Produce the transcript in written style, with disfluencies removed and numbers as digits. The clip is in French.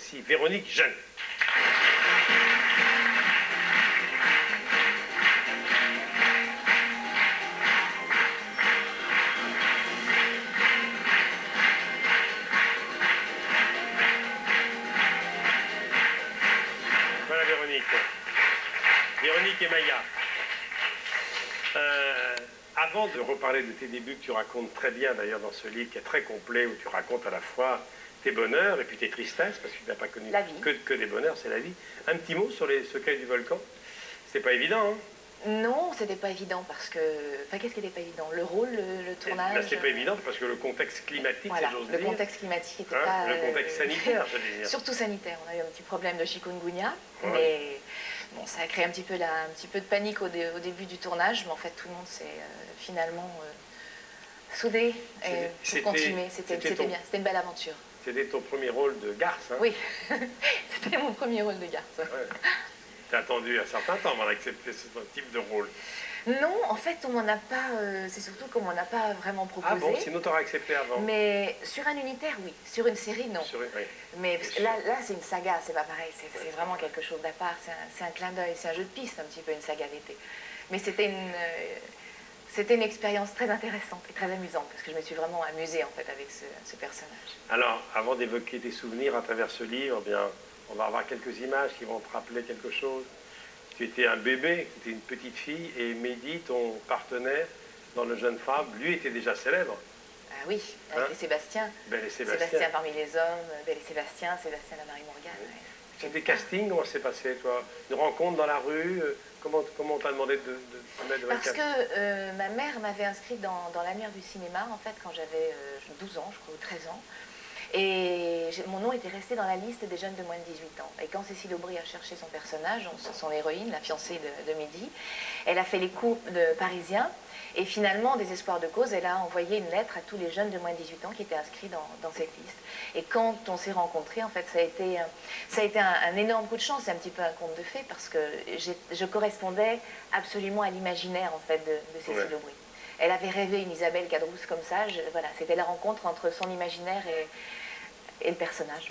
Voici Véronique Jeune. Voilà Véronique. Véronique et Maya. Avant de reparler de tes débuts que tu racontes très bien d'ailleurs dans ce livre qui est très complet, où tu racontes à la fois tes bonheurs et puis tes tristesses, parce que tu n'as pas connu que des bonheurs, c'est la vie. Un petit mot sur les secrets du volcan. C'était pas évident, hein? Non, c'était pas évident parce que... Enfin, qu'est-ce qui n'était pas évident? Le rôle, le tournage... Là, c'est pas évident parce que le contexte climatique, voilà, c'est j'ose dire. Le contexte climatique n'était hein, pas... Le contexte sanitaire, je veux dire. Surtout sanitaire. On a eu un petit problème de chikungunya, Ouais. mais bon, ça a créé un petit peu de panique au début du tournage, mais en fait, tout le monde s'est finalement soudé pour continuer. C'était bien, c'était une belle aventure. C'était ton premier rôle de garce, hein? Oui, c'était mon premier rôle de garce. Ouais. T'as attendu un certain temps avant d'accepter ce type de rôle. Non, en fait, on m'en a pas. C'est surtout qu'on m'en a pas vraiment proposé. Ah bon, sinon t'aurais accepté avant. Mais sur un unitaire, oui. Sur une série, non. Oui. Mais parce que là c'est une saga, c'est pas pareil. C'est vraiment quelque chose d'à part. C'est un clin d'œil, c'est un jeu de piste, un petit peu une saga d'été. Mais c'était une expérience très intéressante et très amusante parce que je me suis vraiment amusée en fait avec ce personnage. Alors, avant d'évoquer tes souvenirs à travers ce livre, eh bien, on va avoir quelques images qui vont te rappeler quelque chose. Tu étais un bébé, tu étais une petite fille, et Mehdi, ton partenaire dans Le Jeune Femme, lui était déjà célèbre. Ah oui, avec les Sébastien. Belle et Sébastien. Sébastien parmi les hommes, Belle et Sébastien, Sébastien la Marie-Morgane. Oui. Ouais. C'était casting, comment s'est passé, toi? Une rencontre dans la rue? Comment on t'a demandé de te mettre devant le Parce que ma mère m'avait inscrite dans l'annuaire du cinéma, en fait, quand j'avais 12 ans, je crois, ou 13 ans. Et mon nom était resté dans la liste des jeunes de moins de 18 ans. Et quand Cécile Aubry a cherché son personnage, son héroïne, la fiancée de Mehdi, elle a fait les coups de Parisiens. Et finalement, désespoir de cause, elle a envoyé une lettre à tous les jeunes de moins de 18 ans qui étaient inscrits dans cette liste. Et quand on s'est rencontrés, en fait, ça a été un énorme coup de chance. C'est un petit peu un conte de fées parce que je correspondais absolument à l'imaginaire, en fait, de Cécile Aubry. Elle avait rêvé une Isabelle Cadrousse comme ça. Voilà, c'était la rencontre entre son imaginaire et le personnage.